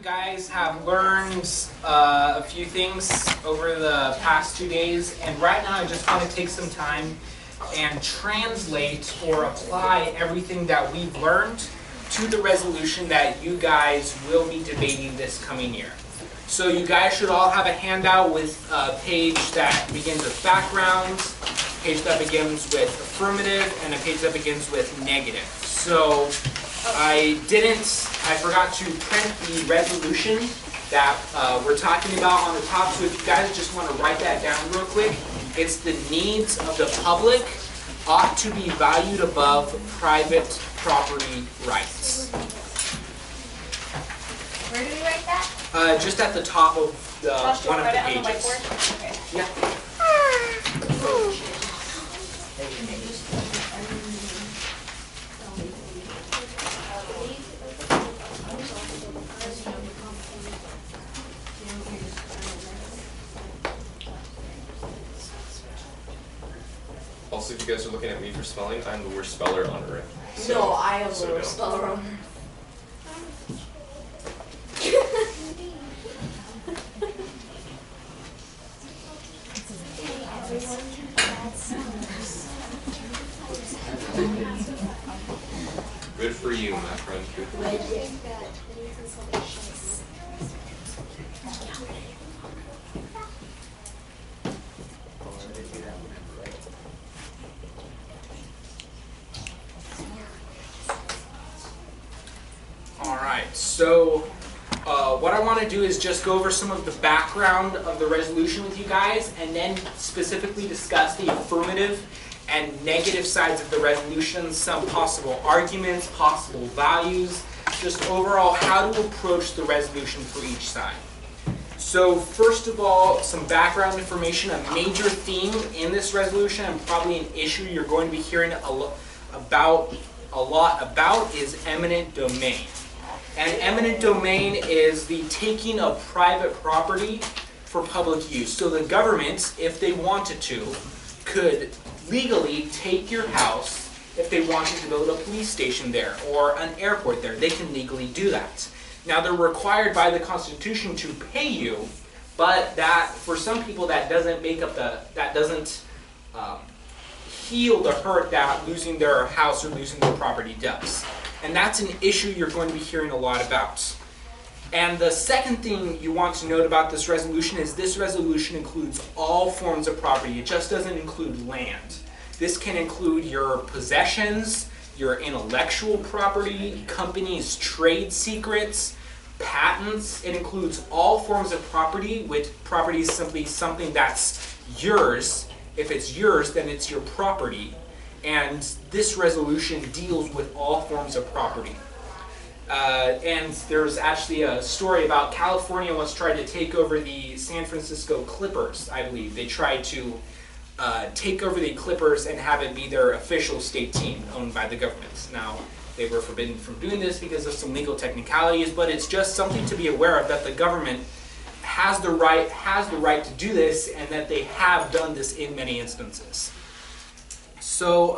guys have learned a few things over the past 2 days, and right now I just want to take some time and translate or apply everything that we've learned to the resolution that you guys will be debating this coming year. So you guys should all have a handout with a page that begins with background, a page that begins with affirmative, and a page that begins with negative. So I forgot to print the resolution that we're talking about on the top, so if you guys just want to write that down real quick, it's the needs of the public ought to be valued above private property rights. Where do we write that? Just at the top of one of the pages. On the whiteboard? Okay. Yeah. Also, if you guys are looking at me for spelling, I'm the worst speller on earth. So, No, I am so the worst speller on earth. Good for you, my friend. Good for you. Alright, so what I want to do is just go over some of the background of the resolution with you guys, and then specifically discuss the affirmative and negative sides of the resolution, some possible arguments, possible values, just overall how to approach the resolution for each side. So first of all, some background information. A major theme in this resolution, and probably an issue you're going to be hearing a lot about, is eminent domain. And eminent domain is the taking of private property for public use. So the government, if they wanted to, could legally take your house if they wanted to build a police station there or an airport there. They can legally do that. Now they're required by the Constitution to pay you, but that for some people that doesn't make up heal the hurt that losing their house or losing their property does. And that's an issue you're going to be hearing a lot about. And the second thing you want to note about this resolution is this resolution includes all forms of property. It just doesn't include land. This can include your possessions, your intellectual property, companies' trade secrets, patents. It includes all forms of property, with property is simply something that's yours. If it's yours, then it's your property. And this resolution deals with all forms of property. And there's actually a story about California once tried to take over the San Francisco Clippers, I believe. They tried to take over the Clippers and have it be their official state team owned by the government. Now, they were forbidden from doing this because of some legal technicalities, but it's just something to be aware of, that the government has the right to do this, and that they have done this in many instances. So,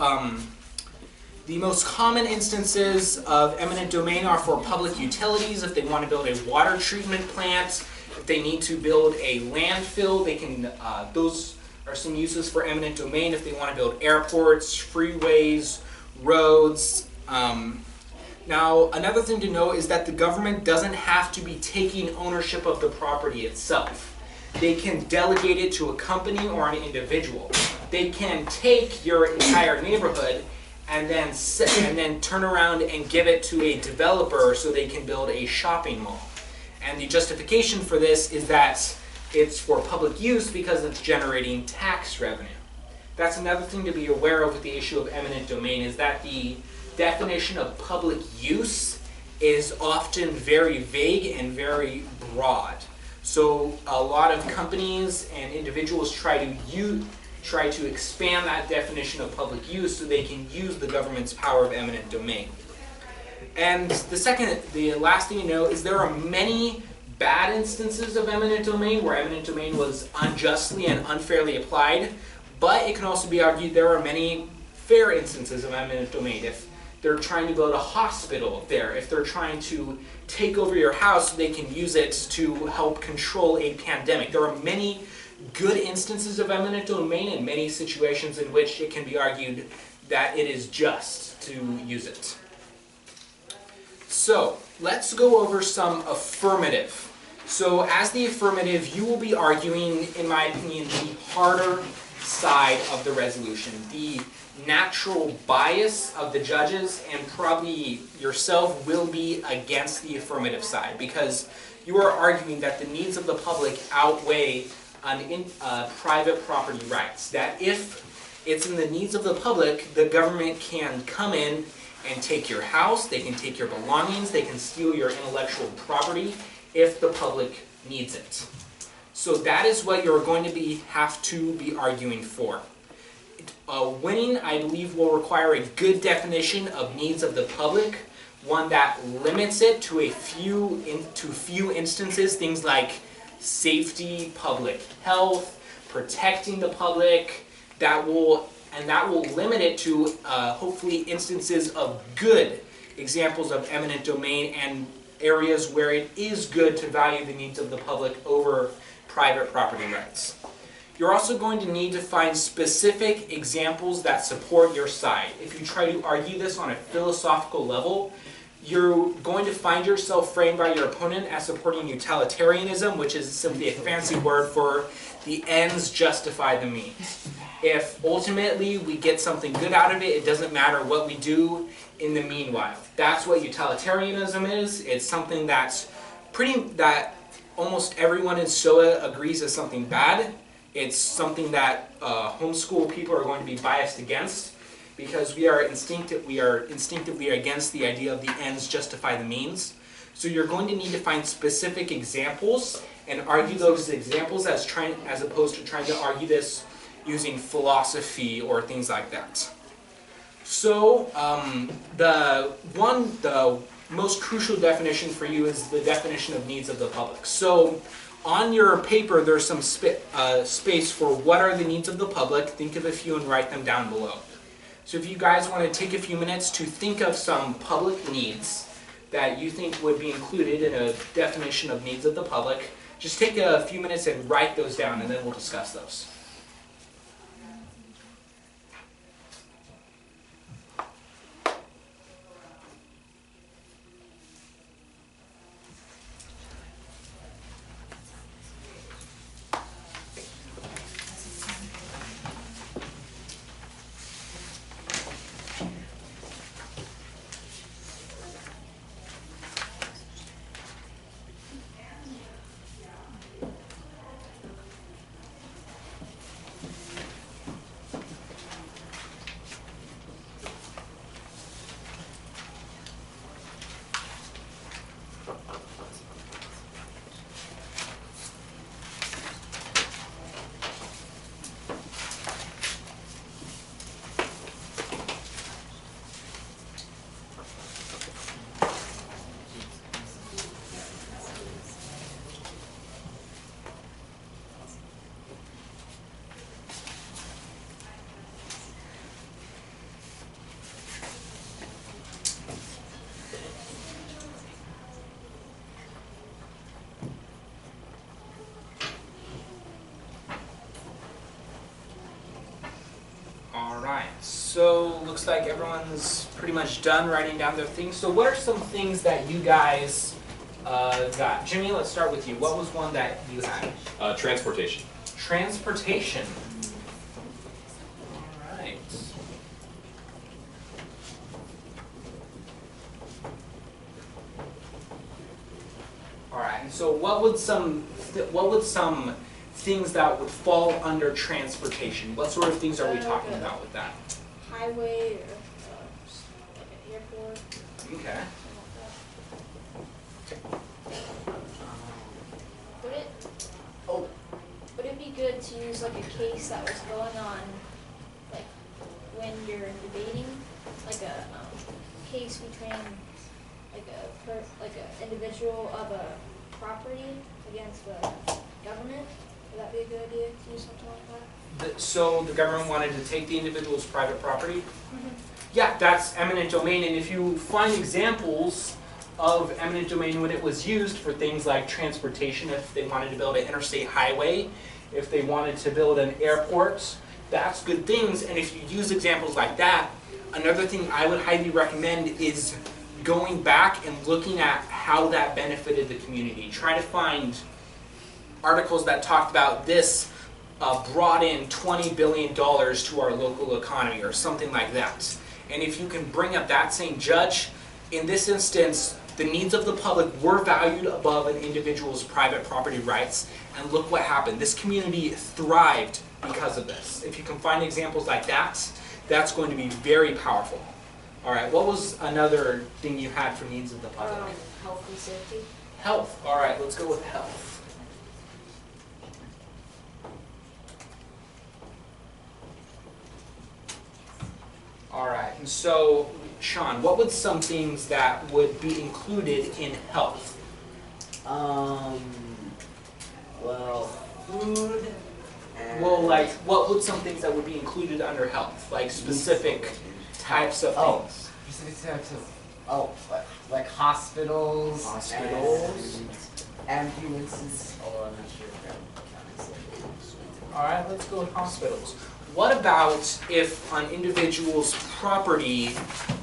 the most common instances of eminent domain are for public utilities. If they want to build a water treatment plant, if they need to build a landfill, they can. Those are some uses for eminent domain. If they want to build airports, freeways, roads. Now, another thing to know is that the government doesn't have to be taking ownership of the property itself. They can delegate it to a company or an individual. They can take your entire neighborhood and then turn around and give it to a developer so they can build a shopping mall. And the justification for this is that it's for public use because it's generating tax revenue. That's another thing to be aware of with the issue of eminent domain, is that the definition of public use is often very vague and very broad. So a lot of companies and individuals try to expand that definition of public use so they can use the government's power of eminent domain. And the last thing you know is there are many bad instances of eminent domain where eminent domain was unjustly and unfairly applied, but it can also be argued there are many fair instances of eminent domain. If they're trying to build a hospital there, if they're trying to take over your house so they can use it to help control a pandemic. There are many good instances of eminent domain and many situations in which it can be argued that it is just to use it. So, let's go over some affirmative. So, as the affirmative, you will be arguing, in my opinion, the harder side of the resolution. The natural bias of the judges and probably yourself will be against the affirmative side because you are arguing that the needs of the public outweigh private property rights. That if it's in the needs of the public, the government can come in and take your house, they can take your belongings, they can steal your intellectual property if the public needs it. So that is what you're going to have to be arguing for. Winning, I believe, will require a good definition of needs of the public, one that limits it to a few instances, things like safety, public health, protecting the public. That will limit it to hopefully instances of good examples of eminent domain and areas where it is good to value the needs of the public over private property rights. You're also going to need to find specific examples that support your side. If you try to argue this on a philosophical level, you're going to find yourself framed by your opponent as supporting utilitarianism, which is simply a fancy word for the ends justify the means. If ultimately we get something good out of it, it doesn't matter what we do in the meanwhile. That's what utilitarianism is. It's something that almost everyone in SOA agrees is something bad. It's something that homeschool people are going to be biased against because we are instinctively against the idea of the ends justify the means. So you're going to need to find specific examples and argue those examples as opposed to trying to argue this using philosophy or things like that. So the most crucial definition for you is the definition of needs of the public. So on your paper, there's some space for what are the needs of the public. Think of a few and write them down below. So if you guys want to take a few minutes to think of some public needs that you think would be included in a definition of needs of the public, just take a few minutes and write those down and then we'll discuss those. So looks like everyone's pretty much done writing down their things. So what are some things that you guys got? Jimmy, let's start with you. What was one that you had? Transportation. Transportation. All right. All right. And so what would some things that would fall under transportation? What sort of things are we talking about with that? Highway or like an airport. Okay. Would it be good to use like a case that was going on, like when you're debating, like a case between like an individual of a property against the government? Would that be a good idea to use something like that? So the government wanted to take the individual's private property? Mm-hmm. Yeah, that's eminent domain, and if you find examples of eminent domain when it was used for things like transportation, if they wanted to build an interstate highway, if they wanted to build an airport, that's good things. And if you use examples like that, another thing I would highly recommend is going back and looking at how that benefited the community. Try to find articles that talked about this brought in $20 billion to our local economy or something like that. And if you can bring up that same judge, in this instance, the needs of the public were valued above an individual's private property rights, and look what happened. This community thrived because of this. If you can find examples like that, that's going to be very powerful. All right, what was another thing you had for needs of the public? Health and safety. Health. All right, let's go with health. All right, and so, Sean, what would some things that would be included in health? Well, food and... Well, like, what would some things that would be included under health? Like specific types of things? Specific types of... like hospitals. Hospitals. And ambulances. Although I'm not sure if that counts. All right, let's go with hospitals. What about if an individual's property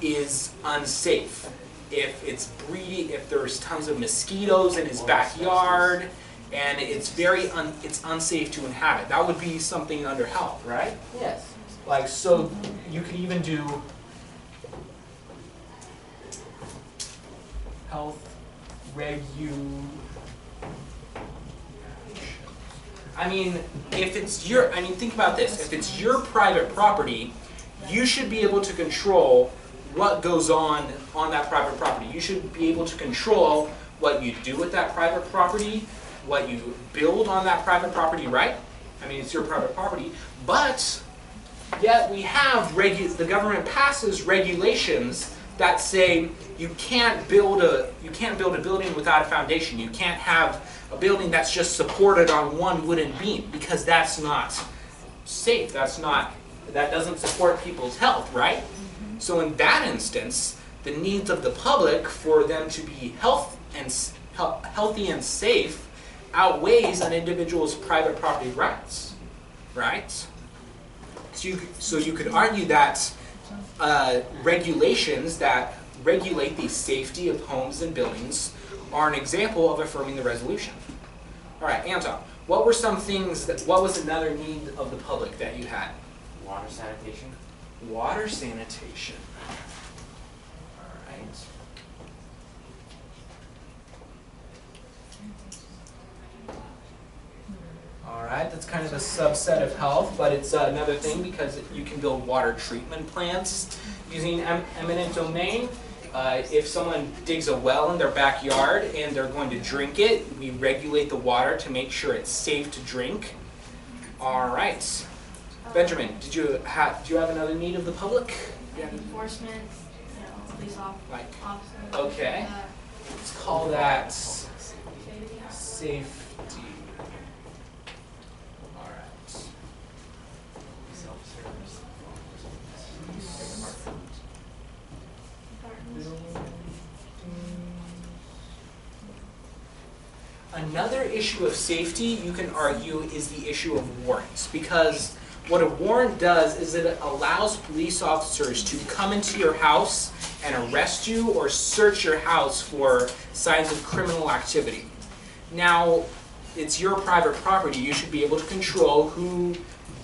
is unsafe? If it's breeding, if there's tons of mosquitoes in his backyard, and it's it's unsafe to inhabit. That would be something under health, right? Yes. Like, so you could even do health I mean, if it's your, I mean, think about this. If it's your private property, you should be able to control what goes on that private property. You should be able to control what you do with that private property, what you build on that private property, right? I mean, it's your private property, but yet we have the government passes regulations that say you can't build a building without a foundation. You can't have a building that's just supported on one wooden beam, because that's not safe. That doesn't support people's health, right? So in that instance, the needs of the public for them to be healthy and safe outweighs an individual's private property rights, right? So you could argue that regulations that regulate the safety of homes and buildings are an example of affirming the resolution. All right, Anton, what was another need of the public that you had? Water sanitation. Water sanitation. All right. All right, that's kind of a subset of health, but it's another thing because you can build water treatment plants using eminent domain. If someone digs a well in their backyard and they're going to drink it, we regulate the water to make sure it's safe to drink. All right. Benjamin, do you have another need of the public? Enforcement, police Like, officers. okay. Let's call that safety. All right. Another issue of safety you can argue is the issue of warrants, because what a warrant does is it allows police officers to come into your house and arrest you or search your house for signs of criminal activity. Now, it's your private property. You should be able to control who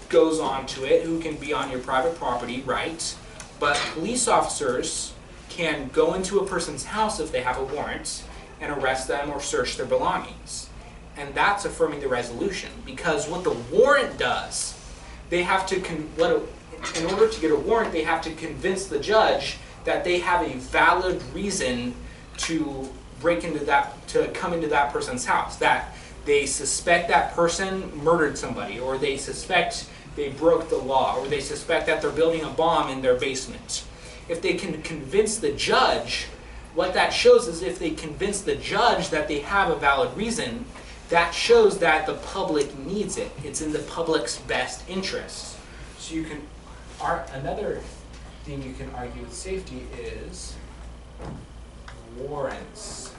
goes onto it, who can be on your private property, right? But police officers can go into a person's house if they have a warrant and arrest them or search their belongings. And that's affirming the resolution, because what the warrant does, they have to, in order to get a warrant, they have to convince the judge that they have a valid reason to come into that person's house, that they suspect that person murdered somebody, or they suspect they broke the law, or they suspect that they're building a bomb in their basement. If they can convince the judge, what that shows is if they convince the judge that they have a valid reason, that shows that the public needs it. It's in the public's best interest. So you can, another thing you can argue with safety is warrants.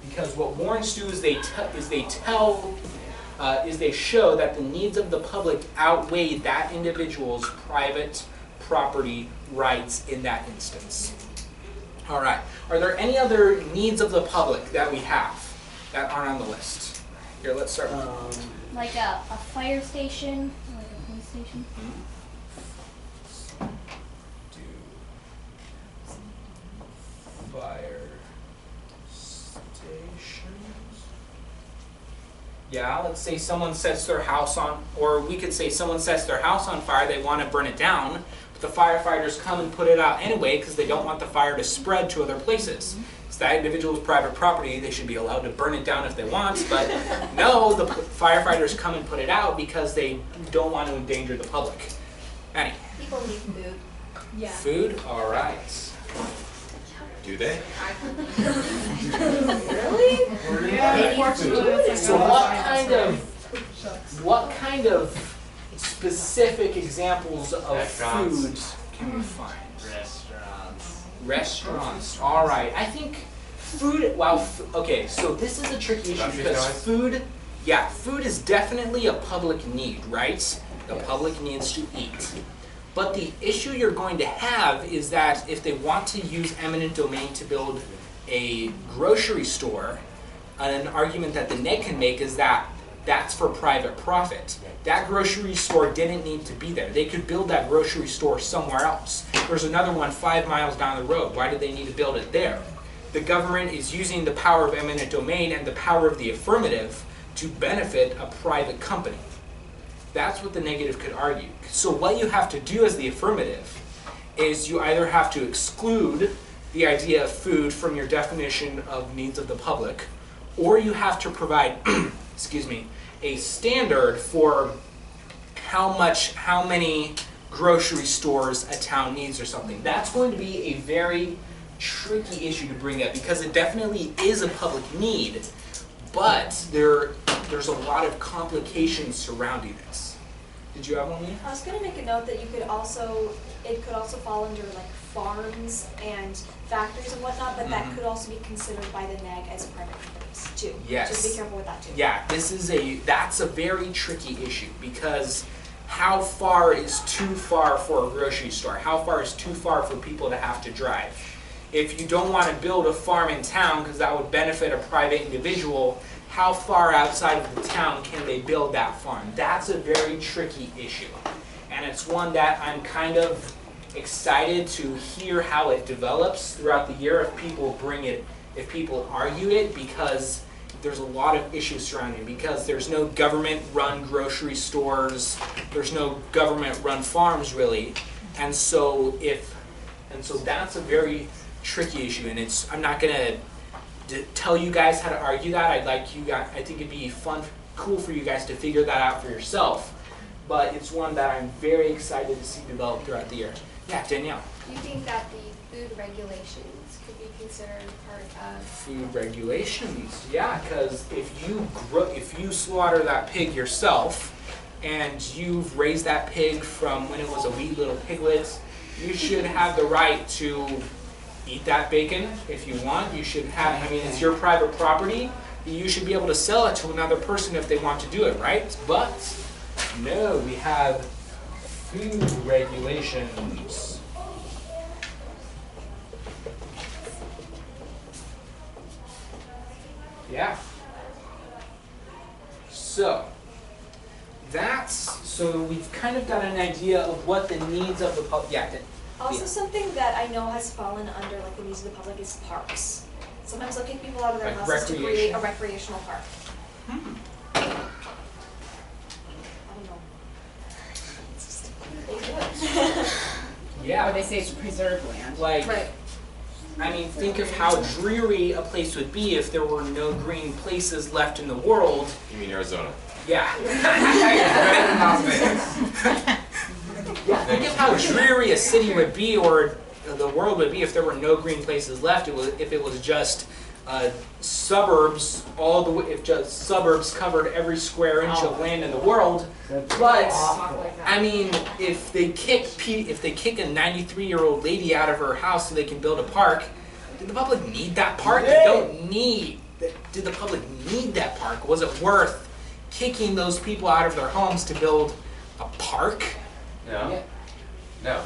Because what warrants do is they show that the needs of the public outweigh that individual's private property rights in that instance. All right. Are there any other needs of the public that we have that aren't on the list? Here, let's start with Like a fire station, or like a police station. Fire stations. Yeah, let's say someone sets their house on, or we could say someone sets their house on fire, they want to burn it down, but the firefighters come and put it out anyway because they don't want the fire to spread to other places. It's that individual's private property, they should be allowed to burn it down if they want, but no, the firefighters come and put it out because they don't want to endanger the public. Annie? People need food. Yeah. Food? All right. Do they? Really? Yeah. So what kind of specific examples of Restaurants. food can we find? Restaurants. Restaurants. All right. I think food. Wow. Okay. So this is a tricky issue because food. Yeah, food is definitely a public need, right? The public needs to eat. But the issue you're going to have is that if they want to use eminent domain to build a grocery store, an argument that the neg can make is that that's for private profit. That grocery store didn't need to be there. They could build that grocery store somewhere else. There's another one 5 miles down the road. Why did they need to build it there? The government is using the power of eminent domain and the power of the affirmative to benefit a private company. That's what the negative could argue. So what you have to do as the affirmative is you either have to exclude the idea of food from your definition of needs of the public, or you have to provide, excuse me, a standard for how many grocery stores a town needs or something. That's going to be a very tricky issue to bring up because it definitely is a public need, but there's a lot of complications surrounding this. Did you have one, Lee? I was going to make a note that it could also fall under like farms and factories and whatnot, but that could also be considered by the neg as private companies too. Yes. Just be careful with that too. Yeah, that's a very tricky issue because how far is too far for a grocery store? How far is too far for people to have to drive? If you don't want to build a farm in town because that would benefit a private individual, how far outside of the town can they build that farm? That's a very tricky issue. And it's one that I'm kind of excited to hear how it develops throughout the year if people argue it, because there's a lot of issues surrounding it, because there's no government-run grocery stores, there's no government-run farms really, and so that's a very tricky issue, and I'm not gonna tell you guys how to argue that. I think it'd be cool for you guys to figure that out for yourself, but it's one that I'm very excited to see develop throughout the year. Yeah, Danielle. Do you think that the food regulations could be considered part of Food regulations, yeah, because if you slaughter that pig yourself and you've raised that pig from when it was a wee little piglet, you should have the right to eat that bacon if you want. You should have, it's your private property. You should be able to sell it to another person if they want to do it, right? But no, we have food regulations. Yeah. So we've kind of got an idea of what the needs of the public. Yeah. Also, something that I know has fallen under like the needs of the public is parks. Sometimes they'll kick people out of their Like houses to create a recreation. recreational park. I don't know. Yeah. Or they say it's preserved land. Like, Right. think of how dreary a place would be if there were no green places left in the world. You mean Arizona? Yeah. Yeah, think of how dreary a city would be, or the world would be, if there were no green places left. If it was just suburbs all the way, if just suburbs covered every square inch of land in the world. But I mean, if they kick a 93-year-old lady out of her house so they can build a park, did the public need that park? They don't need. Did the public need that park? Was it worth kicking those people out of their homes to build a park? No. Yeah. No.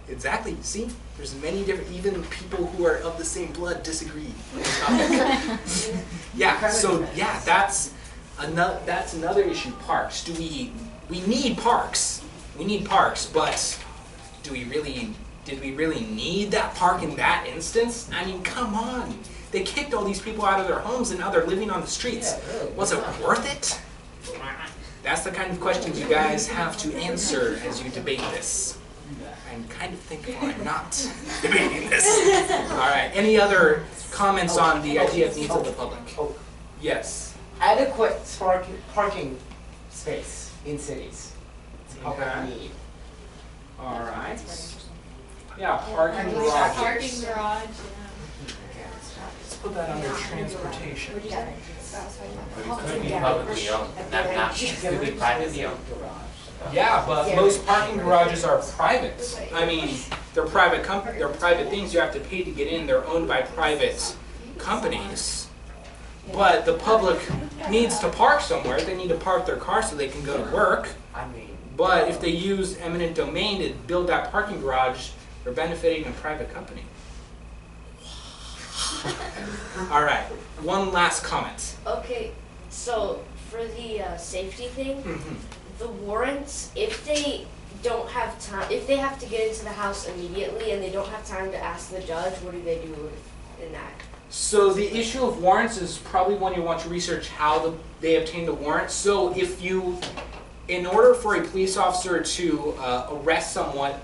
Exactly. See, there's many different. Even people who are of the same blood disagree on the topic. Yeah. So yeah, that's another issue. Parks. We need parks? We need parks, but did we really need that park in that instance? I mean, come on. They kicked all these people out of their homes and now they're living on the streets. Was it worth it? That's the kind of questions you guys have to answer as you debate this. I'm kind of thankful I'm not debating this. All right. Any other comments on the idea of needs of the public? Yes. Adequate parking space in cities. It's a public Okay. need. All right. Yeah, parking garages. Parking garage, Let's put that under transportation. But it could be publicly owned, not, it could be privately owned. Yeah, but most parking garages are private. I mean, they're private things. You have to pay to get in. They're owned by private companies. But the public needs to park somewhere. They need to park their car so they can go to work. I mean, But if they use eminent domain to build that parking garage, they're benefiting a private company. All right, one last comment. Okay, so for the safety thing, Mhm. the warrants, if they don't have time, if they have to get into the house immediately and they don't have time to ask the judge, what do they do in that? So the issue of warrants is probably one you want to research how they obtain the warrant. So if you, in order for a police officer to arrest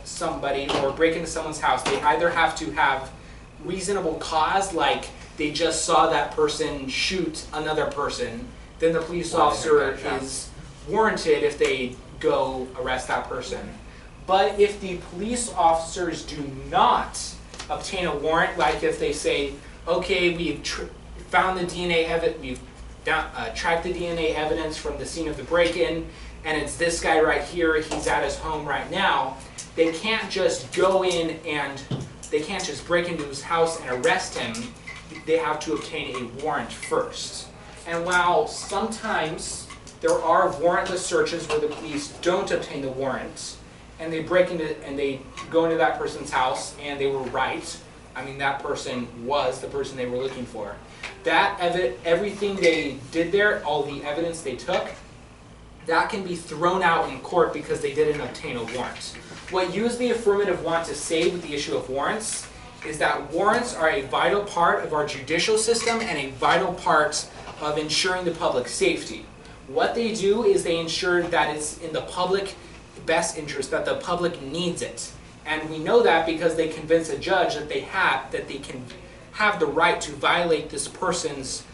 somebody or break into someone's house, they either have to have reasonable cause, like they just saw that person shoot another person, then the police officer is warranted if they go arrest that person. But if the police officers do not obtain a warrant, like if they say, okay, we've found the DNA evidence, we've tracked the DNA evidence from the scene of the break-in, and it's this guy right here, he's at his home right now, they can't just go in and they can't just break into his house and arrest him. They have to obtain a warrant first. And while sometimes there are warrantless searches where the police don't obtain the warrant, and they break into and they go into that person's house and they were right, I mean that person was the person they were looking for. That everything they did there, all the evidence they took, that can be thrown out in court because they didn't obtain a warrant. What you as the affirmative want to say with the issue of warrants is that warrants are a vital part of our judicial system and a vital part of ensuring the public safety. What they do is they ensure that it's in the public best interest, that the public needs it. And we know that because they convince a judge that they can have the right to violate this person's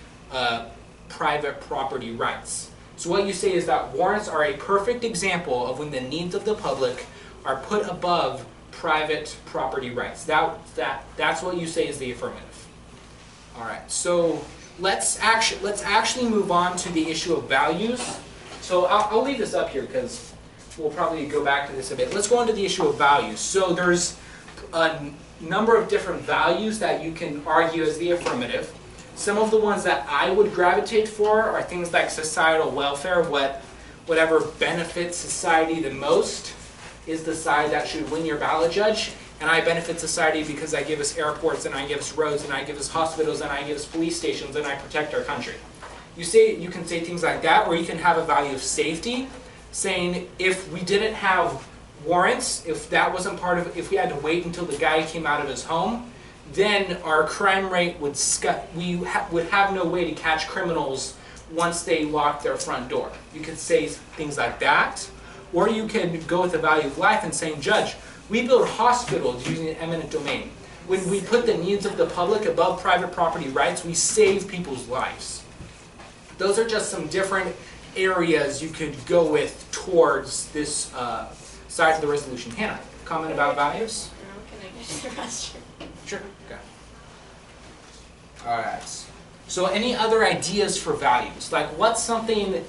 private property rights. So what you say is that warrants are a perfect example of when the needs of the public are put above private property rights. That's what you say is the affirmative. All right, so let's actually move on to the issue of values. So I'll leave this up here because we'll probably go back to this a bit. Let's go on to the issue of values. So there's a number of different values that you can argue as the affirmative. Some of the ones that I would gravitate for are things like societal welfare. Whatever benefits society the most is the side that should win your ballot, judge. And I benefit society because I give us airports, and I give us roads, and I give us hospitals, and I give us police stations, and I protect our country. You can say things like that, or you can have a value of safety, saying if we didn't have warrants, if we had to wait until the guy came out of his home, then our crime rate would have no way to catch criminals once they lock their front door. You could say things like that. Or you can go with the value of life and saying, judge, we build hospitals using eminent domain. When we put the needs of the public above private property rights, we save people's lives. Those are just some different areas you could go with towards this side of the resolution. Hannah, comment about values? Can I get the restroom? Sure. Okay. Alright. So any other ideas for values? Like what's something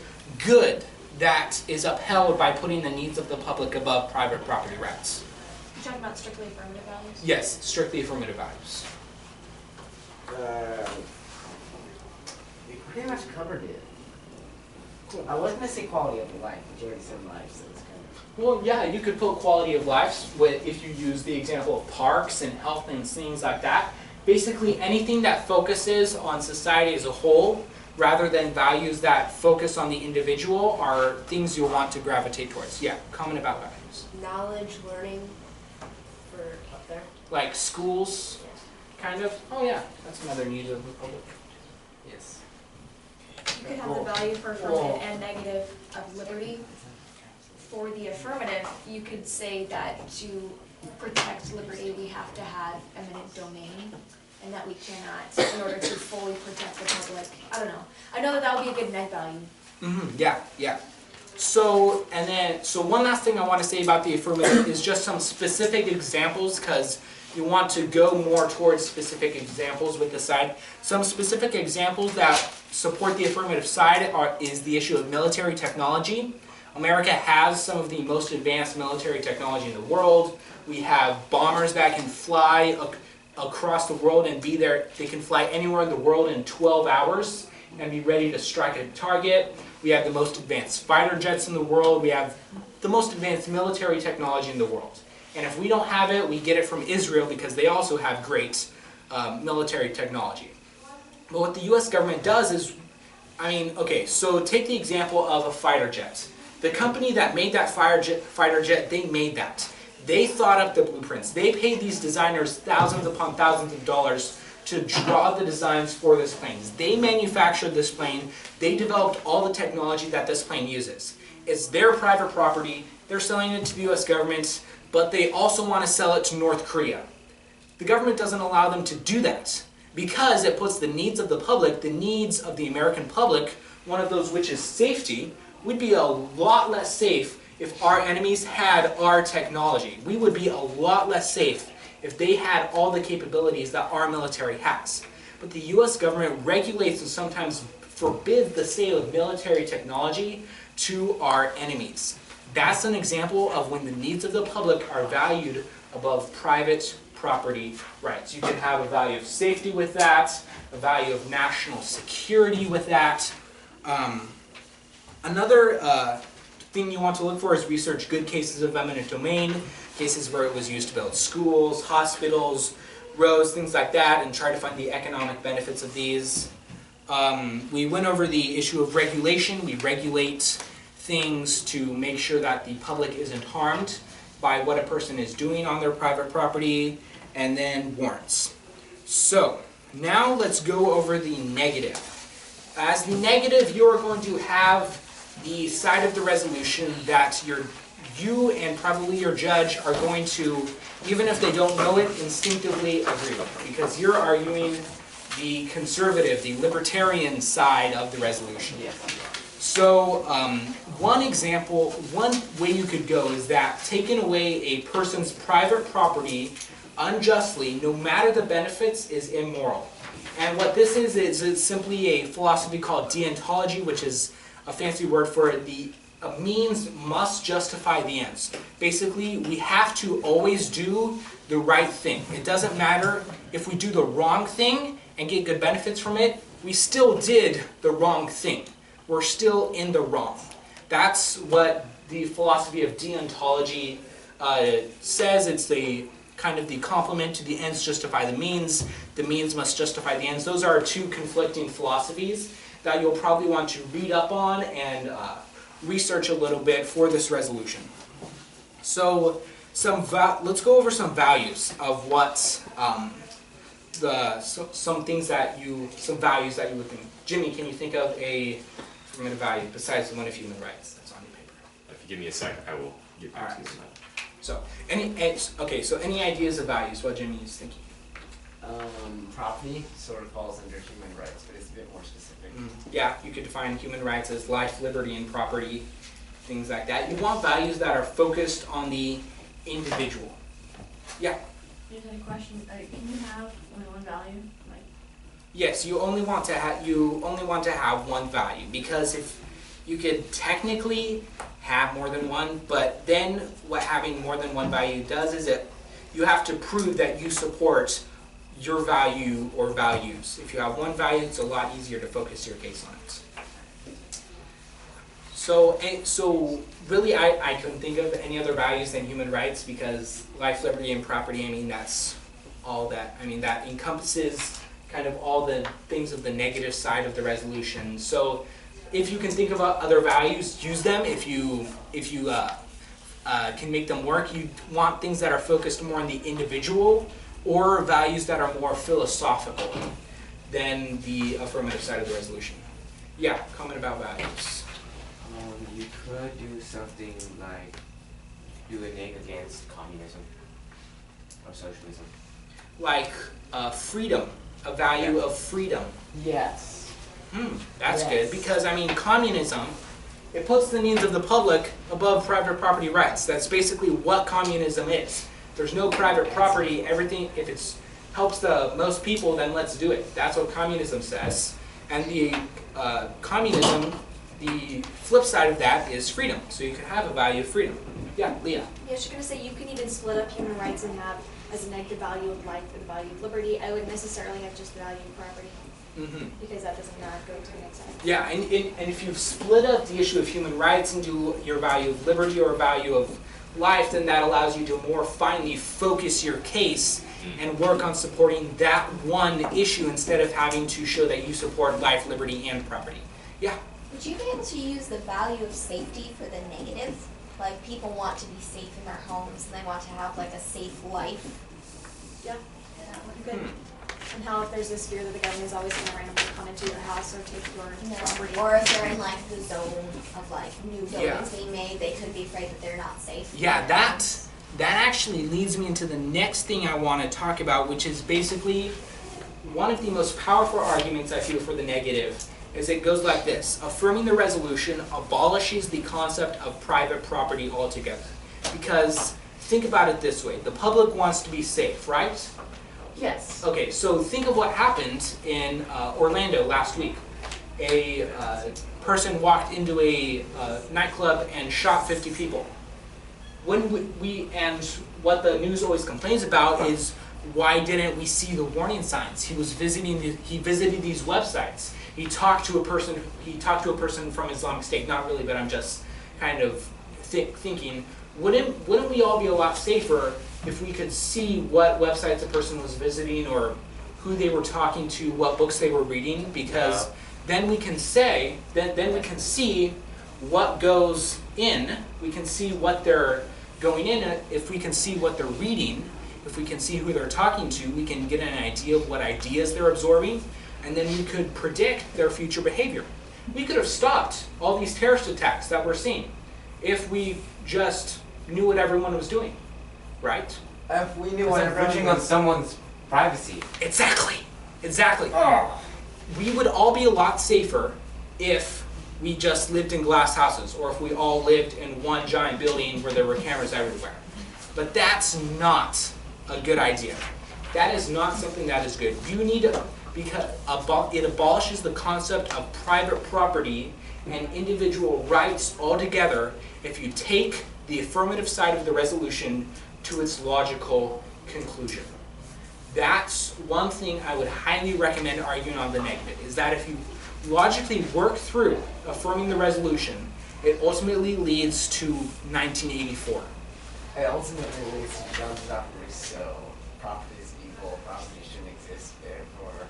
good that is upheld by putting the needs of the public above private property rights? You're talking about strictly affirmative values? Yes, strictly affirmative values. We pretty much covered it. I was gonna say quality of life, but you already said life, so it's kind of. Well, yeah, you could put quality of life if you use the example of parks and health and things like that. Basically anything that focuses on society as a whole rather than values that focus on the individual are things you'll want to gravitate towards. Yeah, comment about values. Knowledge, learning for up there. Like schools, kind of? Oh yeah, that's another need of the public. Yes. You could have the value for affirmative and negative of liberty. For the affirmative, you could say that to protect liberty, we have to have eminent domain, and that we cannot, in order to fully protect the public. I don't know. I know that that would be a good neg value. Yeah, yeah. So one last thing I want to say about the affirmative is just some specific examples, because you want to go more towards specific examples with the side. Some specific examples that support the affirmative side is the issue of military technology. America has some of the most advanced military technology in the world. We have bombers that can fly across the world and be there. They can fly anywhere in the world in 12 hours and be ready to strike a target. We have the most advanced fighter jets in the world. We have the most advanced military technology in the world. And if we don't have it, we get it from Israel because they also have great military technology. But what the US government does is, okay, so take the example of a fighter jet. The company that made that fighter jet, they made that. They thought up the blueprints. They paid these designers thousands upon thousands of dollars to draw the designs for this plane. They manufactured this plane. They developed all the technology that this plane uses. It's their private property. They're selling it to the US government, but they also want to sell it to North Korea. The government doesn't allow them to do that because it puts the needs of the public, the needs of the American public, one of those which is safety, would be a lot less safe if our enemies had our technology. We would be a lot less safe if they had all the capabilities that our military has. But the US government regulates and sometimes forbids the sale of military technology to our enemies. That's an example of when the needs of the public are valued above private property rights. You can have a value of safety with that, a value of national security with that. Another thing you want to look for is research good cases of eminent domain, cases where it was used to build schools, hospitals, roads, things like that, and try to find the economic benefits of these. We went over the issue of regulation. We regulate things to make sure that the public isn't harmed by what a person is doing on their private property, and then warrants. So, now let's go over the negative. As the negative, you're going to have the side of the resolution that you and probably your judge are going to, even if they don't know it, instinctively agree with, because you're arguing the conservative, the libertarian side of the resolution. So one example, one way you could go is that taking away a person's private property unjustly, no matter the benefits, is immoral. And what this is it's simply a philosophy called deontology, which is a fancy word for the means must justify the ends. Basically, we have to always do the right thing. It doesn't matter if we do the wrong thing and get good benefits from it, we still did the wrong thing. We're still in the wrong. That's what the philosophy of deontology says. It's the kind of the complement to the ends justify the means must justify the ends. Those are two conflicting philosophies that you'll probably want to read up on and research a little bit for this resolution. So let's go over some values of what some values that you would think. Jimmy, can you think of a affirmative value besides the one of human rights that's on your paper? If you give me a second, I will get back to you on that. So any ideas of values while Jimmy is thinking? Property sort of falls under human rights, but it's a bit more specific. Yeah, you could define human rights as life, liberty, and property, things like that. You want values that are focused on the individual. Yeah? Here's a question. Can you have only one value? Like, Yes, you only want to have one value, because if you could technically have more than one, but then what having more than one value does is you have to prove that you support your value or values. If you have one value, it's a lot easier to focus your case on it. So really I couldn't think of any other values than human rights, because life, liberty, and property, I mean, that's all that, I mean, that encompasses kind of all the things of the negative side of the resolution. So if you can think of other values, use them. If you can make them work, you want things that are focused more on the individual, or values that are more philosophical than the affirmative side of the resolution. Yeah, comment about values. You could do something like do a neg against communism or socialism. Like freedom, a value of freedom. Yes. That's Yes. good, because I mean, communism, it puts the needs of the public above private property rights. That's basically what communism is. There's no private property, everything, if it helps the most people, then let's do it. That's what communism says. And the communism, the flip side of that is freedom. So you can have a value of freedom. Yeah, Leah. Yeah, I was just gonna say, you can even split up human rights and have as a negative value of life and the value of liberty. I wouldn't necessarily have just the value of property, because that doesn't not go to the next side. Yeah, and if you've split up the issue of human rights into your value of liberty or value of life, then that allows you to more finely focus your case and work on supporting that one issue instead of having to show that you support life, liberty, and property. Yeah? Would you be able to use the value of safety for the negative? Like, people want to be safe in their homes and they want to have like a safe life. Yeah, that would be good. And how if there's this fear that the government is always gonna randomly come into your house or take your property. Or if they're in like the zone of like new buildings Yeah. being made, they could be afraid that they're not safe. Yeah, that actually leads me into the next thing I want to talk about, which is basically one of the most powerful arguments I feel for the negative. Is it goes like this: affirming the resolution abolishes the concept of private property altogether. Because think about it this way: the public wants to be safe, right? Yes. Okay, so think of what happened in Orlando last week. A person walked into a nightclub and shot 50 people. When and what the news always complains about is, why didn't we see the warning signs? He visited these websites. He talked to a person from Islamic State. Not really, but I'm just kind of thinking, wouldn't we all be a lot safer if we could see what websites a person was visiting, or who they were talking to, what books they were reading? Because then we can say, then we can see what goes in. We can see what they're going in. If we can see what they're reading, if we can see who they're talking to, we can get an idea of what ideas they're absorbing, and then we could predict their future behavior. We could have stopped all these terrorist attacks that we're seeing if we just knew what everyone was doing, right? If we knew It's what infringing on someone's privacy. Exactly. We would all be a lot safer if we just lived in glass houses, or if we all lived in one giant building where there were cameras everywhere. But that's not a good idea. That is not something that is good. You need to, because it abolishes the concept of private property and individual rights altogether if you take the affirmative side of the resolution to its logical conclusion. That's one thing I would highly recommend arguing on the negative, is that if you logically work through affirming the resolution, it ultimately leads to 1984. It ultimately leads to John Stockley, so property is evil, property shouldn't exist, therefore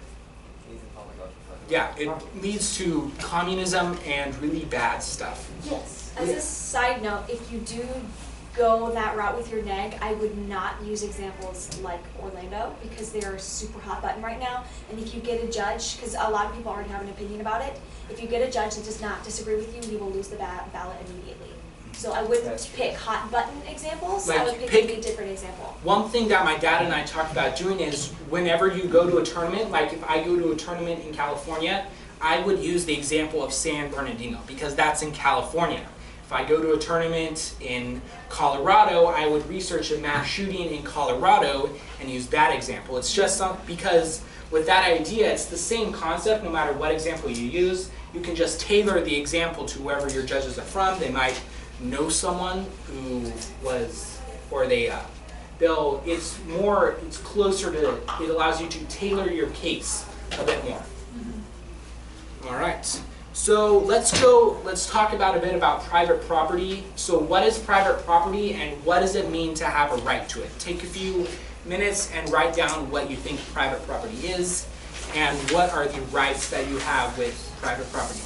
needs a public ultra. Yeah, it leads to communism and really bad stuff. Yes. As a side note, if you do go that route with your neg, I would not use examples like Orlando, because they are a super hot button right now. And if you get a judge, because a lot of people already have an opinion about it, if you get a judge that does not disagree with you, you will lose the ballot immediately. So I wouldn't pick hot button examples. I would pick a different example. One thing that my dad and I talked about doing is, whenever you go to a tournament, like if I go to a tournament in California, I would use the example of San Bernardino, because that's in California. If If I go to a tournament in Colorado, I would research a mass shooting in Colorado and use that example. It's just because with that idea, it's the same concept no matter what example you use. You can just tailor the example to wherever your judges are from. They might know someone who was, or it's closer to, it allows you to tailor your case a bit more. All right. So let's talk about a bit about private property. So what is private property and what does it mean to have a right to it? Take a few minutes and write down what you think private property is and what are the rights that you have with private property.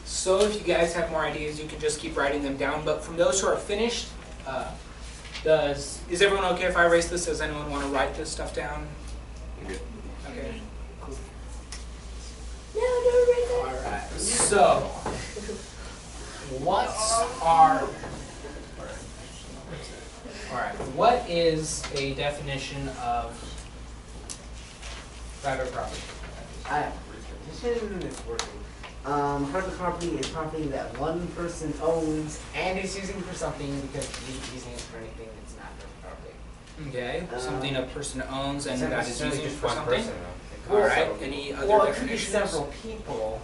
So if you guys have more ideas, you can just keep writing them down. But from those who are finished, is everyone okay if I erase this? Does anyone want to write this stuff down? Good. Okay. Cool. No, don't write that. All right. So, what is a definition of private property? Definition is working. Private property is property that one person owns and is using for something because he's using it for anything that's not their property. Okay, something a person owns and It's not that is necessarily using just for one something. person, though. All right. Any other Well, it could be definitions? several people,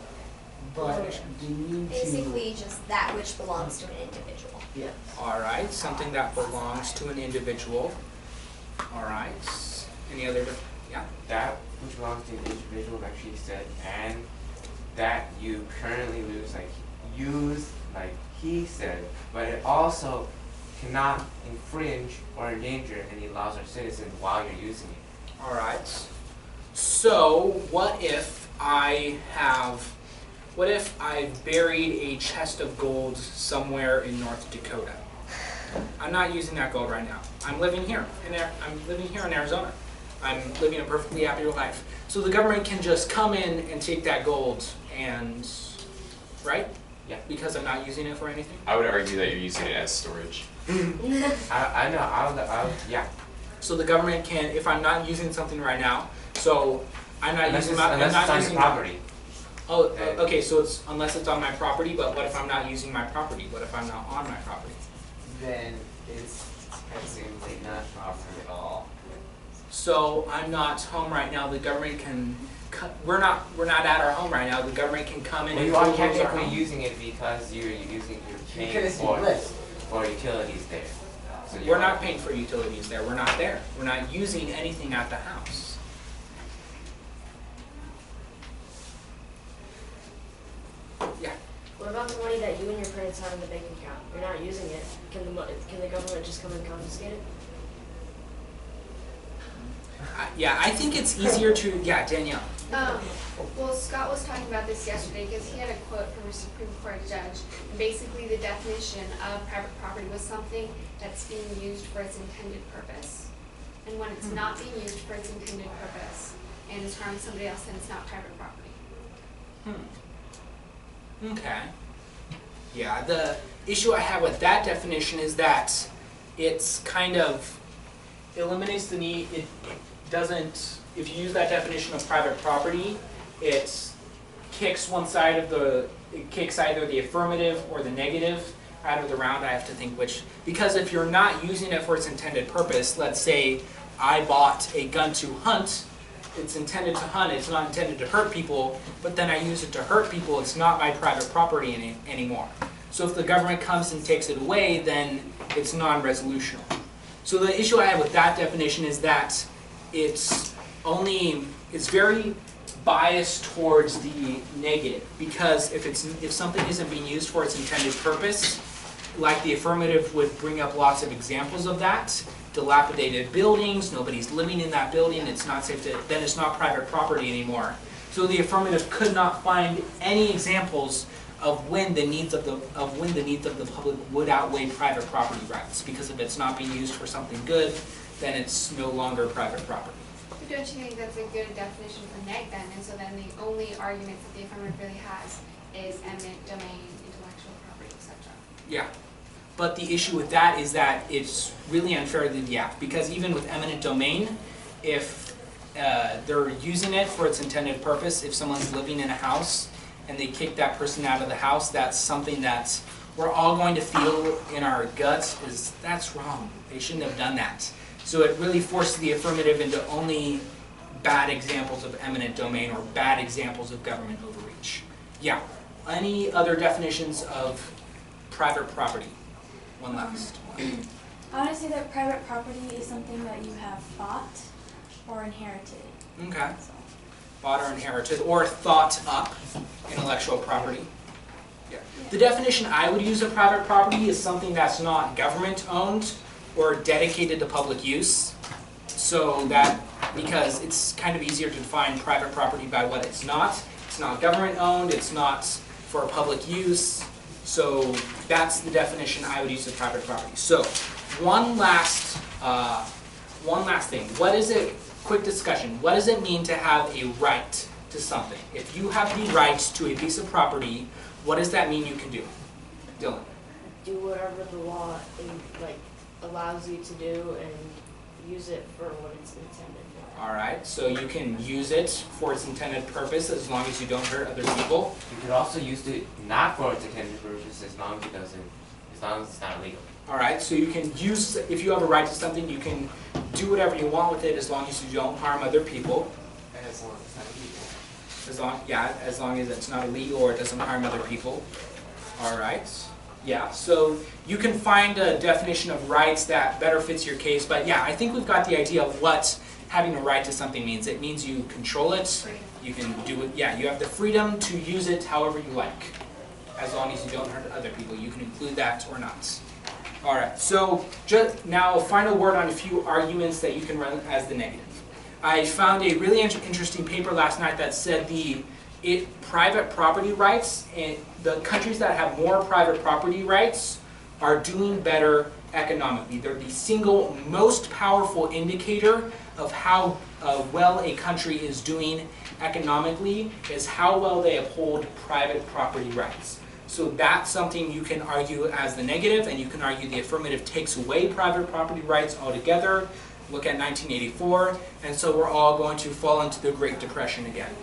but you need to. Basically, just that which belongs to an individual. Yeah. All right, something that belongs to an individual. All right. Any other? Yeah. That which belongs to an individual, like she said, and that you currently use, like he said, but it also cannot infringe or endanger any laws or citizens while you're using it. All right. So what if I've buried a chest of gold somewhere in North Dakota? I'm not using that gold right now. I'm living here in Arizona. I'm living a perfectly happy life. So the government can just come in and take that gold and, right? Yeah. Because I'm not using it for anything? I would argue that you're using it as storage. I know, yeah. So the government can, if I'm not using something right now, so I'm not Unless using it's, my, I'm unless not it's on using your property. Oh, Then- okay, so it's unless it's on my property, but what if I'm not using my property? What if I'm not on my property? Then it's technically not property at all. So I'm not home right now, the government can, we're not at our home right now, the government can come in Well, and you are foreclose our technically home. using it because you're paying Because you live. for utilities there. So We're not paying for utilities there, we're not there. We're not using anything at the house. Yeah. What What about the money that you and your parents have in the bank account? You're not using it. Can the government just come and confiscate it? Yeah, I think it's easier to, yeah, Danielle. Well, Scott was talking about this yesterday because he had a quote from a Supreme Court judge. And basically, the definition of private property was something that's being used for its intended purpose. And when it's not being used for its intended purpose and is harming somebody else, then it's not private property. Okay. Yeah, the issue I have with that definition is that it's kind of eliminates the need, it doesn't, if you use that definition of private property, it kicks one side of the, it kicks either the affirmative or the negative out of the round. I have to think which, because if you're not using it for its intended purpose, let's say I bought a gun to hunt, it's intended to hunt, it's not intended to hurt people, but then I use it to hurt people, it's not my private property anymore. So if the government comes and takes it away, then it's non-resolutional. So the issue I have with that definition is that it's very biased towards the negative, because if something isn't being used for its intended purpose, like the affirmative would bring up lots of examples of that, dilapidated buildings, nobody's living in that building, it's not safe to, then it's not private property anymore. So the affirmative could not find any examples of when the needs of the public would outweigh private property rights, because if it's not being used for something good, then it's no longer private property. But don't you think that's a good definition for neg then? And so then the only arguments that the affirmative really has is eminent domain, intellectual property, etc. Yeah. But the issue with that is that it's really unfair to the act, because even with eminent domain, if they're using it for its intended purpose, if someone's living in a house and they kick that person out of the house, that's something that we're all going to feel in our guts is that's wrong. They shouldn't have done that. So it really forces the affirmative into only bad examples of eminent domain or bad examples of government overreach. Yeah. Any other definitions of private property? One last one. I want to say that private property is something that you have bought or inherited. Okay. So. Bought or inherited, or thought up, intellectual property. Yeah. The definition I would use of private property is something that's not government owned or dedicated to public use. So that, because it's kind of easier to define private property by what it's not. It's not government owned, it's not for public use. So that's the definition I would use of private property. So one last thing. What is it? Quick discussion. What does it mean to have a right to something? If you have the right to a piece of property, what does that mean you can do? Dylan. Do whatever the law allows you to do and use it for what it's intended for. All right. So you can use it for its intended purpose as long as you don't hurt other people. You could also use it not for its intended purpose as long as it's not illegal. All right, so you can use, if you have a right to something, you can do whatever you want with it as long as you don't harm other people. As long as it's not illegal. As long as it's not illegal or it doesn't harm other people. All right. Yeah, so you can find a definition of rights that better fits your case, but yeah, I think we've got the idea of what having a right to something means. It means you control it, you can do it, yeah, you have the freedom to use it however you like, as long as you don't hurt other people. You can include that or not. All right, so just now a final word on a few arguments that you can run as the negative. I found a really interesting paper last night that said private property rights, and the countries that have more private property rights are doing better economically. They're the single most powerful indicator of how well a country is doing economically is how well they uphold private property rights. So that's something you can argue as the negative, and you can argue the affirmative takes away private property rights altogether. Look at 1984, and so we're all going to fall into the Great Depression again.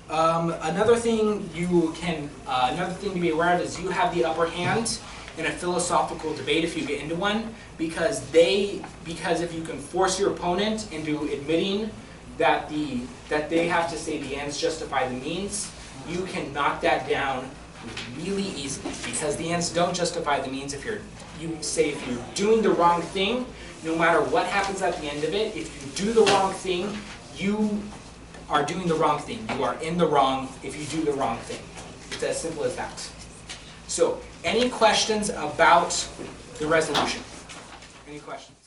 Another thing to be aware of is you have the upper hand in a philosophical debate if you get into one, because if you can force your opponent into admitting that they have to say the ends justify the means, you can knock that down really easily, because the ends don't justify the means. If you're doing the wrong thing, no matter what happens at the end of it, if you do the wrong thing, you are doing the wrong thing. You are in the wrong if you do the wrong thing. It's as simple as that. So, any questions about the resolution? Any questions?